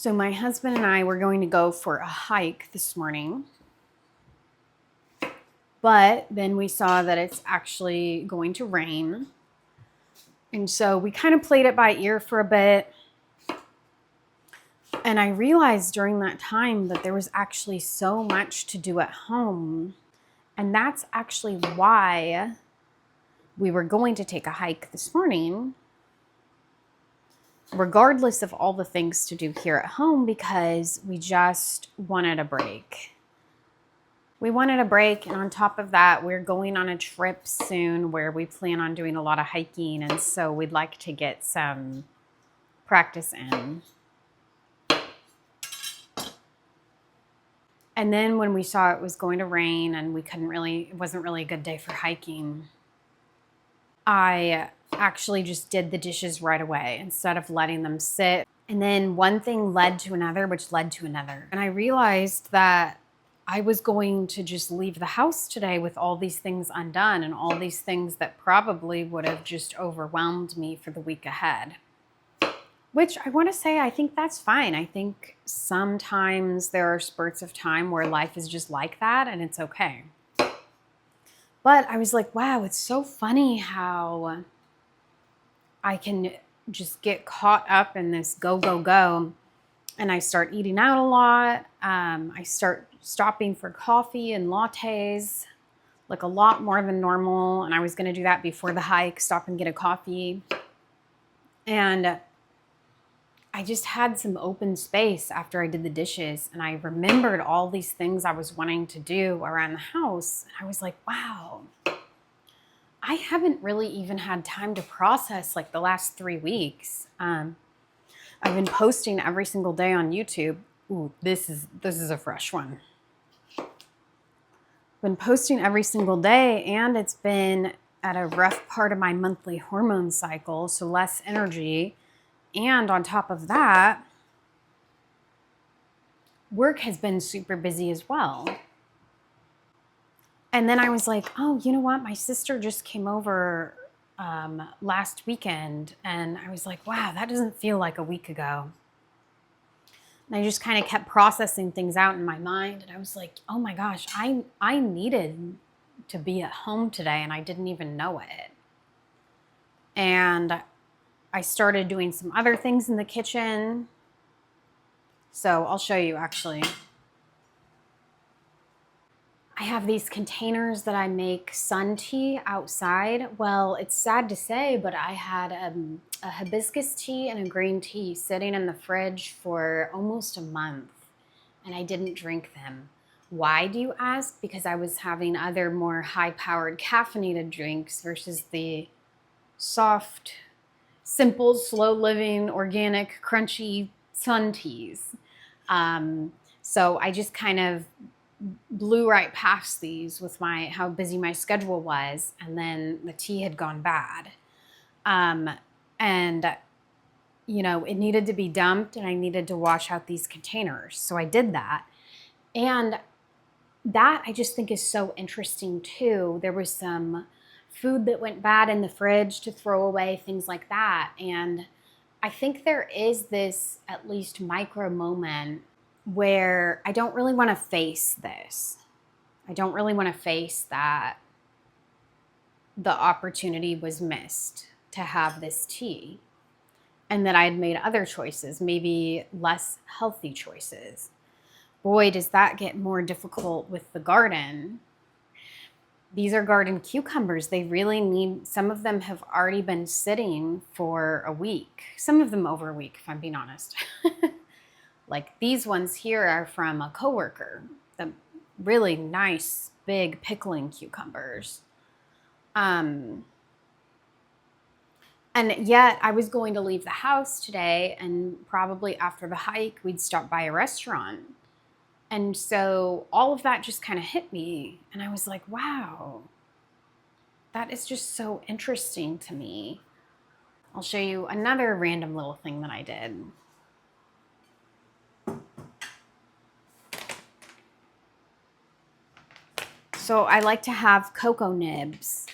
So my husband and I were going to go for a hike this morning, but then we saw that it's actually going to rain. And so we kind of played it by ear for a bit. And I realized during that time that there was actually so much to do at home. And that's actually why we were going to take a hike this morning, regardless of all the things to do here at home, because we just wanted a break. We wanted a break, and on top of that, we're going on a trip soon where we plan on doing a lot of hiking, and so we'd like to get some practice in. And then when we saw it was going to rain and it wasn't really a good day for hiking, I actually just did the dishes right away instead of letting them sit. And then one thing led to another, which led to another. And I realized that I was going to just leave the house today with all these things undone and all these things that probably would have just overwhelmed me for the week ahead. Which I want to say, I think that's fine. I think sometimes there are spurts of time where life is just like that and it's okay. But I was like, wow, it's so funny how I can just get caught up in this go, go, go. And I start eating out a lot. I start stopping for coffee and lattes, like a lot more than normal. And I was going to do that before the hike, stop and get a coffee. And I just had some open space after I did the dishes. And I remembered all these things I was wanting to do around the house. And I was like, wow, I haven't really even had time to process like the last 3 weeks. I've been posting every single day on YouTube. Ooh, this is a fresh one. Been posting every single day, and it's been at a rough part of my monthly hormone cycle, so less energy. And on top of that, work has been super busy as well. And then I was like, oh, you know what? My sister just came over last weekend, and I was like, wow, that doesn't feel like a week ago. And I just kind of kept processing things out in my mind, and I was like, oh my gosh, I needed to be at home today, and I didn't even know it. And I started doing some other things in the kitchen. So I'll show you actually. I have these containers that I make sun tea outside. Well, it's sad to say, but I had a hibiscus tea and a green tea sitting in the fridge for almost a month, and I didn't drink them. Why, do you ask? Because I was having other more high-powered caffeinated drinks versus the soft, simple, slow-living, organic, crunchy sun teas. So I just kind of blew right past these with how busy my schedule was, and then the tea had gone bad. And you know, it needed to be dumped, and I needed to wash out these containers. So I did that. And that I just think is so interesting too. There was some food that went bad in the fridge to throw away, things like that. And I think there is this at least micro moment where I don't really want to face this. I don't really want to face that the opportunity was missed to have this tea, and that I had made other choices, maybe less healthy choices. Boy, does that get more difficult with the garden. These are garden cucumbers. They really need, some of them have already been sitting for a week. Some of them over a week, if I'm being honest. Like these ones here are from a coworker, the really nice, big pickling cucumbers. And yet I was going to leave the house today, and probably after the hike, we'd stop by a restaurant. And so all of that just kind of hit me, and I was like, wow, that is just so interesting to me. I'll show you another random little thing that I did. So I like to have cocoa nibs,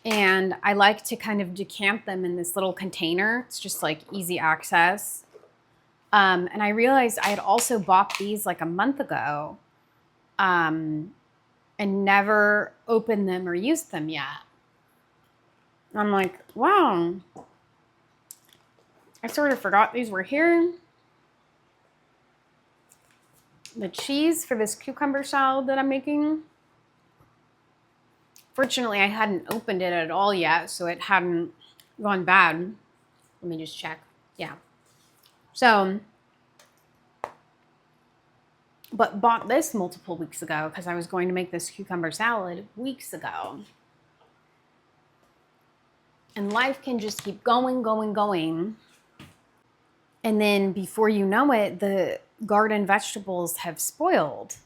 and I like to kind of decant them in this little container. It's just like easy access. And I realized I had also bought these like a month ago and never opened them or used them yet. I'm like, wow, I sort of forgot these were here. The cheese for this cucumber salad that I'm making. Fortunately, I hadn't opened it at all yet, so it hadn't gone bad. Let me just check. Yeah. So, but bought this multiple weeks ago because I was going to make this cucumber salad weeks ago. And life can just keep going, going, going. And then before you know it, the garden vegetables have spoiled.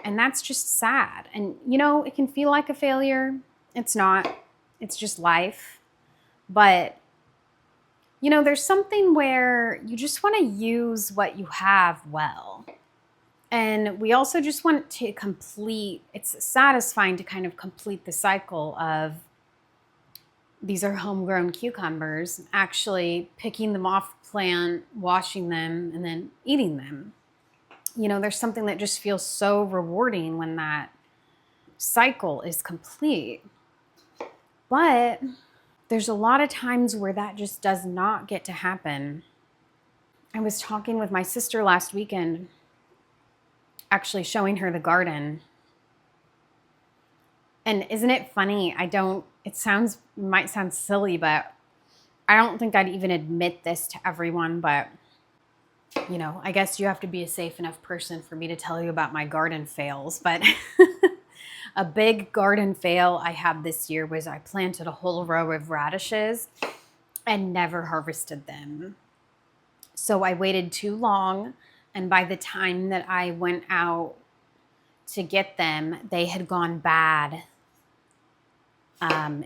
And that's just sad. And, you know, it can feel like a failure. It's not. It's just life. But, you know, there's something where you just want to use what you have well. And we also just want to complete, it's satisfying to kind of complete the cycle of these are homegrown cucumbers, actually picking them off the plant, washing them, and then eating them. You know, there's something that just feels so rewarding when that cycle is complete. But there's a lot of times where that just does not get to happen. I was talking with my sister last weekend, actually showing her the garden. And isn't it funny? It might sound silly, but I don't think I'd even admit this to everyone, but you know, I guess you have to be a safe enough person for me to tell you about my garden fails. But a big garden fail I had this year was I planted a whole row of radishes and never harvested them. So I waited too long, and by the time that I went out to get them, they had gone bad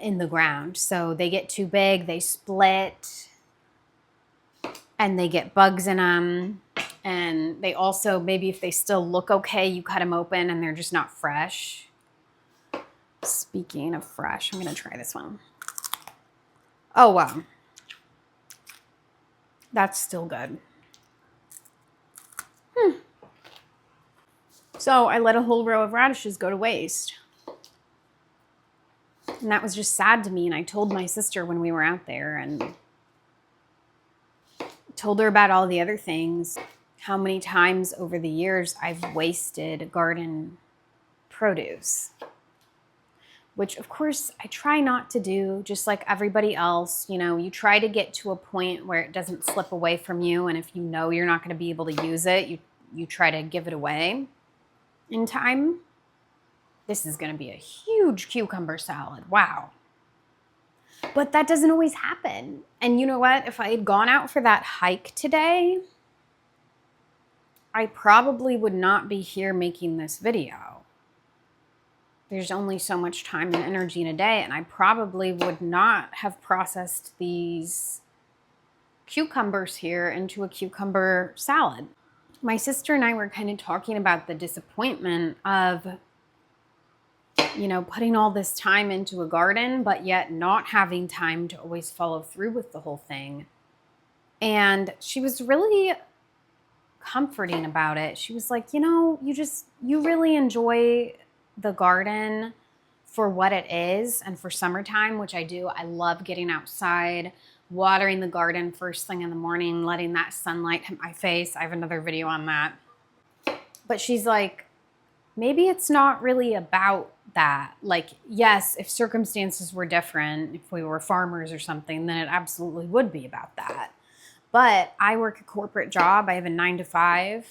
in the ground. So they get too big, they split, and they get bugs in them. And they also, maybe if they still look okay, you cut them open and they're just not fresh. Speaking of fresh, I'm going to try this one. Oh, wow. That's still good. So I let a whole row of radishes go to waste. And that was just sad to me. And I told my sister when we were out there and told her about all the other things, how many times over the years I've wasted garden produce, which of course I try not to do, just like everybody else. You know, you try to get to a point where it doesn't slip away from you. And if you know you're not going to be able to use it, you try to give it away in time. This is going to be a huge cucumber salad. Wow. But that doesn't always happen. And you know what? If I had gone out for that hike today, I probably would not be here making this video. There's only so much time and energy in a day, and I probably would not have processed these cucumbers here into a cucumber salad. My sister and I were kind of talking about the disappointment of, you know, putting all this time into a garden, but yet not having time to always follow through with the whole thing. And she was really comforting about it. She was like, you know, you really enjoy the garden for what it is and for summertime, which I do. I love getting outside, watering the garden first thing in the morning, letting that sunlight hit my face. I have another video on that. But she's like, maybe it's not really about that. Like, yes, if circumstances were different, if we were farmers or something, then it absolutely would be about that. But I work a corporate job. I have a 9-to-5,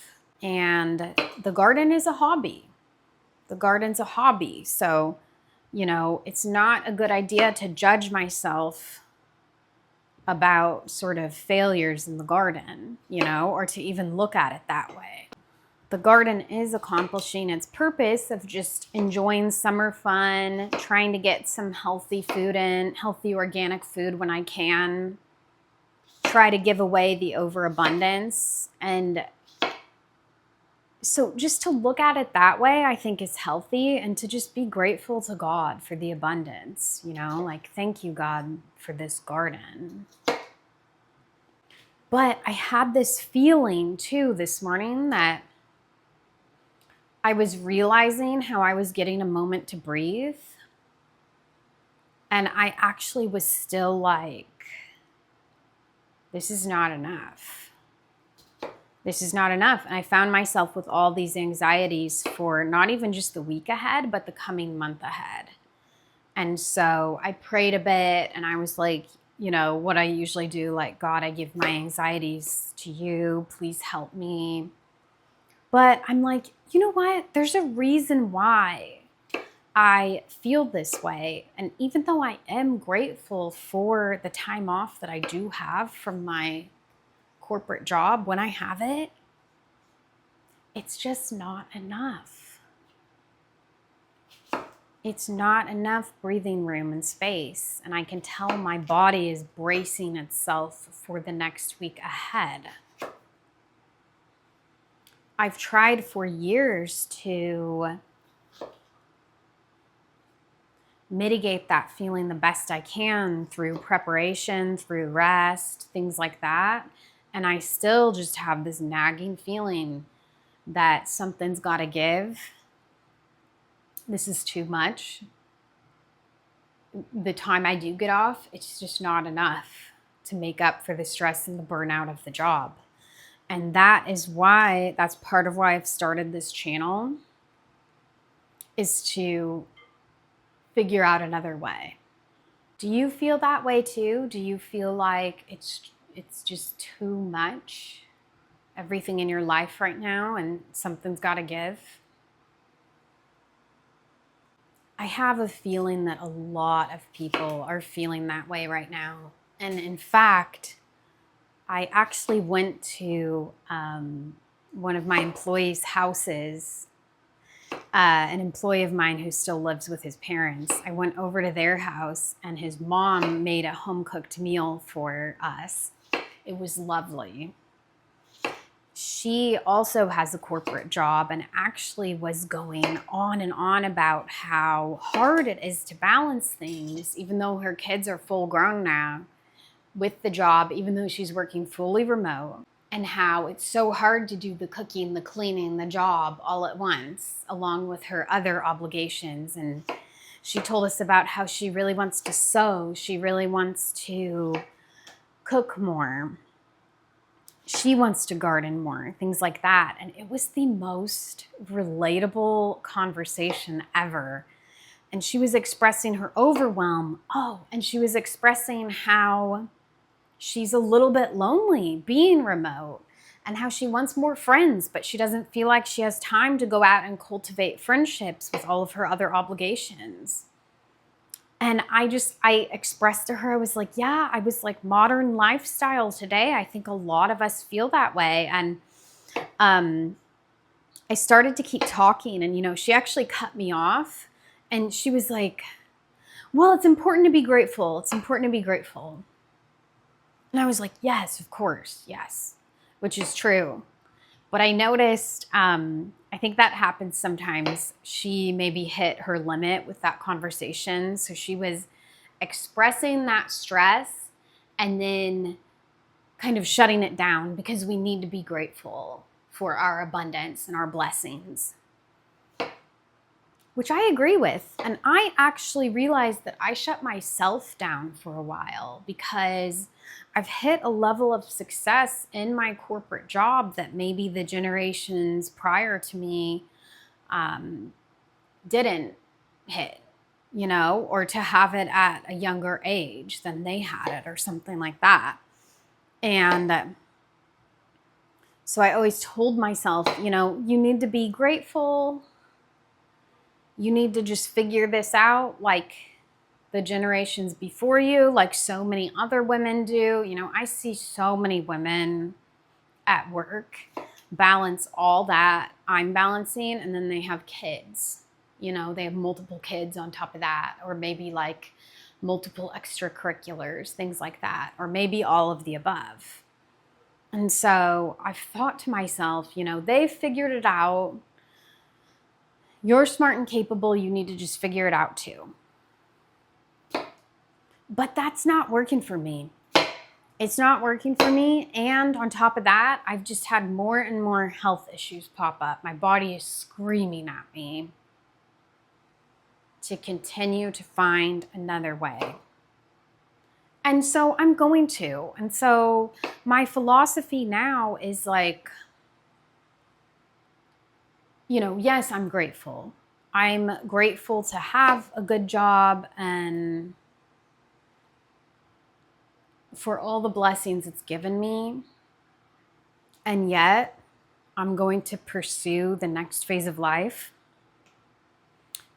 and the garden is a hobby. The garden's a hobby. So, you know, it's not a good idea to judge myself about sort of failures in the garden, you know, or to even look at it that way. The garden is accomplishing its purpose of just enjoying summer fun, trying to get some healthy food in, healthy organic food when I can, try to give away the overabundance. And so just to look at it that way, I think is healthy, and to just be grateful to God for the abundance, you know, like, thank you, God, for this garden. But I had this feeling too this morning that I was realizing how I was getting a moment to breathe. And I actually was still like, this is not enough. This is not enough. And I found myself with all these anxieties for not even just the week ahead, but the coming month ahead. And so I prayed a bit and I was like, you know, what I usually do, like, God, I give my anxieties to you. Please help me. But I'm like, you know what? There's a reason why I feel this way. And even though I am grateful for the time off that I do have from my corporate job, when I have it, it's just not enough. It's not enough breathing room and space. And I can tell my body is bracing itself for the next week ahead. I've tried for years to mitigate that feeling the best I can through preparation, through rest, things like that. And I still just have this nagging feeling that something's got to give. This is too much. The time I do get off, it's just not enough to make up for the stress and the burnout of the job. And that's part of why I've started this channel, is to figure out another way. Do you feel that way too? Do you feel like it's just too much, everything in your life right now, and something's got to give? I have a feeling that a lot of people are feeling that way right now. And in fact, I actually went to one of my employees' houses, an employee of mine who still lives with his parents. I went over to their house and his mom made a home-cooked meal for us. It was lovely. She also has a corporate job and actually was going on and on about how hard it is to balance things, even though her kids are full grown now, with the job, even though she's working fully remote, and how it's so hard to do the cooking, the cleaning, the job all at once, along with her other obligations. And she told us about how she really wants to sew. She really wants to cook more. She wants to garden more, things like that. And it was the most relatable conversation ever. And she was expressing her overwhelm. Oh, and she was expressing how she's a little bit lonely being remote and how she wants more friends, but she doesn't feel like she has time to go out and cultivate friendships with all of her other obligations. And I expressed to her, I was like, yeah, I was like, modern lifestyle today. I think a lot of us feel that way. And I started to keep talking and, you know, she actually cut me off and she was like, well, it's important to be grateful. It's important to be grateful. And I was like, yes, of course, yes, which is true. But I noticed, I think that happens sometimes. She maybe hit her limit with that conversation. So she was expressing that stress and then kind of shutting it down because we need to be grateful for our abundance and our blessings, which I agree with. And I actually realized that I shut myself down for a while because I've hit a level of success in my corporate job that maybe the generations prior to me didn't hit, you know, or to have it at a younger age than they had it or something like that. And so I always told myself, you know, you need to be grateful. You need to just figure this out like the generations before you, like so many other women do. You know, I see so many women at work balance all that I'm balancing, and then they have kids. You know, they have multiple kids on top of that, or maybe like multiple extracurriculars, things like that, or maybe all of the above. And so I've thought to myself, you know, they've figured it out. You're smart and capable. You need to just figure it out too. But that's not working for me. It's not working for me. And on top of that, I've just had more and more health issues pop up. My body is screaming at me to continue to find another way. And so I'm going to. And so my philosophy now is like, you know, yes, I'm grateful. I'm grateful to have a good job and for all the blessings it's given me. And yet, I'm going to pursue the next phase of life,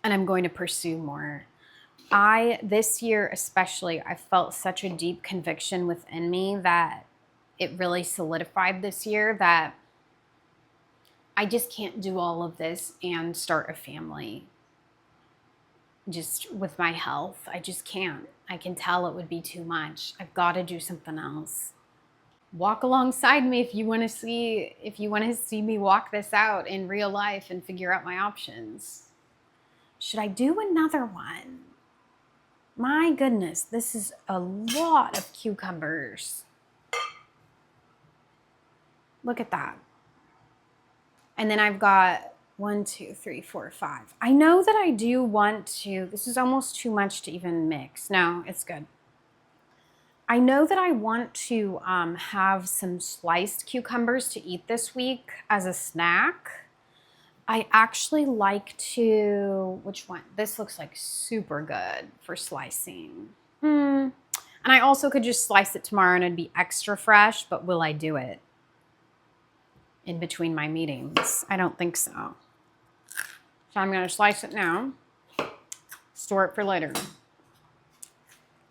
and I'm going to pursue more. This year especially, I felt such a deep conviction within me that it really solidified this year that I just can't do all of this and start a family just with my health. I just can't. I can tell it would be too much. I've got to do something else. Walk alongside me if you want to see me walk this out in real life and figure out my options. Should I do another one? My goodness, this is a lot of cucumbers. Look at that. And then I've got 1, 2, 3, 4, 5. I know that I do want to, this is almost too much to even mix. No, it's good. I know that I want to have some sliced cucumbers to eat this week as a snack. I actually like to, which one? This looks like super good for slicing. And I also could just slice it tomorrow and it'd be extra fresh, but will I do it in between my meetings? I don't think so. So I'm gonna slice it now, store it for later.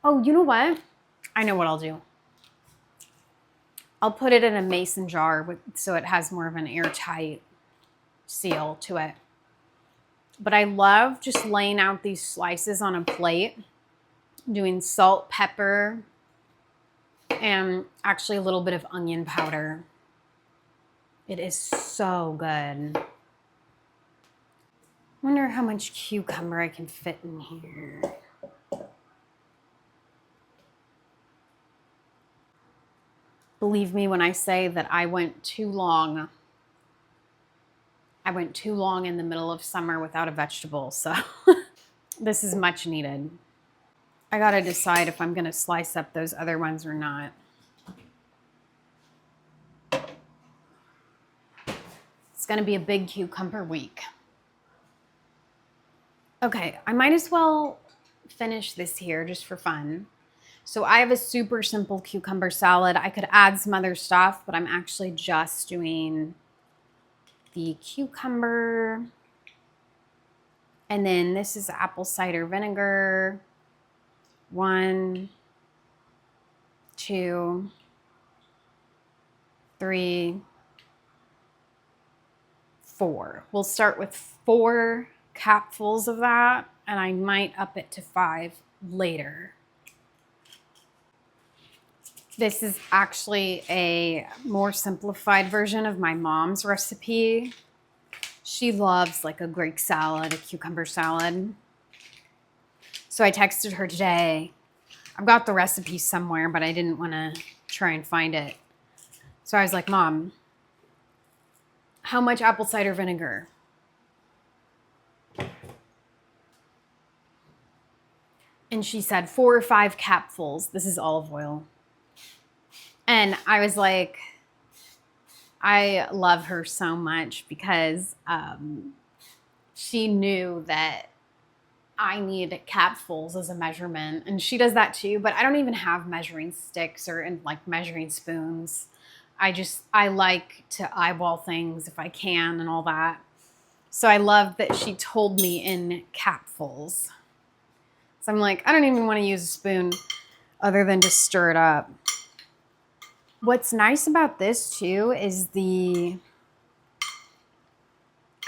Oh, you know what? I know what I'll do. I'll put it in a mason jar so it has more of an airtight seal to it. But I love just laying out these slices on a plate, doing salt, pepper, and actually a little bit of onion powder. It is so good. Wonder how much cucumber I can fit in here. Believe me when I say that I went too long in the middle of summer without a vegetable, so this is much needed. I gotta decide if I'm gonna slice up those other ones or not. It's gonna be a big cucumber week. Okay, I might as well finish this here just for fun. So I have a super simple cucumber salad. I could add some other stuff, but I'm actually just doing the cucumber. And then this is apple cider vinegar. 1, 2, 3, 4. We'll start with 4 capfuls of that, and I might up it to 5 later. This is actually a more simplified version of my mom's recipe. She loves like a Greek salad, a cucumber salad. So I texted her today. I've got the recipe somewhere, but I didn't want to try and find it. So I was like, Mom, how much apple cider vinegar? And she said 4 or 5 capfuls. This is olive oil. And I was like, I love her so much because she knew that I need capfuls as a measurement. And she does that too, but I don't even have measuring sticks or like measuring spoons. I like to eyeball things if I can and all that. So I love that she told me in capfuls. So I'm like, I don't even want to use a spoon other than just stir it up. What's nice about this too is the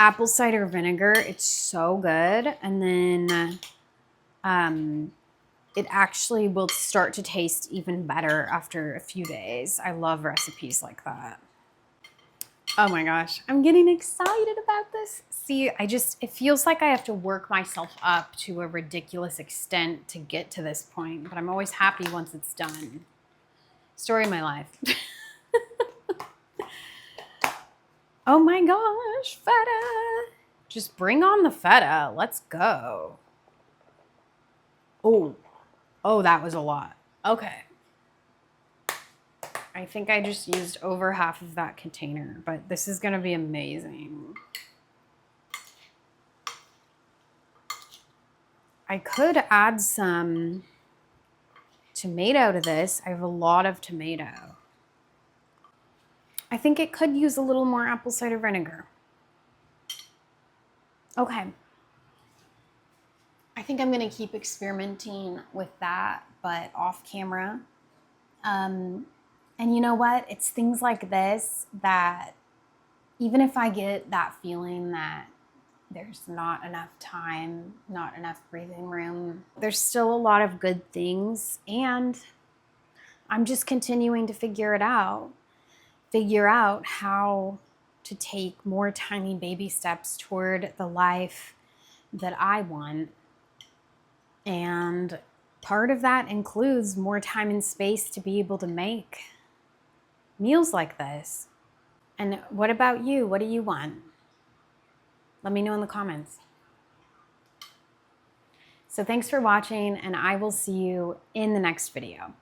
apple cider vinegar. It's so good. And then it actually will start to taste even better after a few days. I love recipes like that. Oh my gosh, I'm getting excited about this. See, it feels like I have to work myself up to a ridiculous extent to get to this point, but I'm always happy once it's done. Story of my life. Oh my gosh, feta. Just bring on the feta. Let's go. Oh, that was a lot. Okay. I think I just used over half of that container, but this is going to be amazing. I could add some tomato to this. I have a lot of tomato. I think it could use a little more apple cider vinegar. Okay. I think I'm going to keep experimenting with that, but off camera. And you know what? It's things like this that even if I get that feeling that there's not enough time, not enough breathing room, there's still a lot of good things, and I'm just continuing to figure out how to take more tiny baby steps toward the life that I want. And part of that includes more time and space to be able to make meals like this. And what about you? What do you want? Let me know in the comments. So thanks for watching, and I will see you in the next video.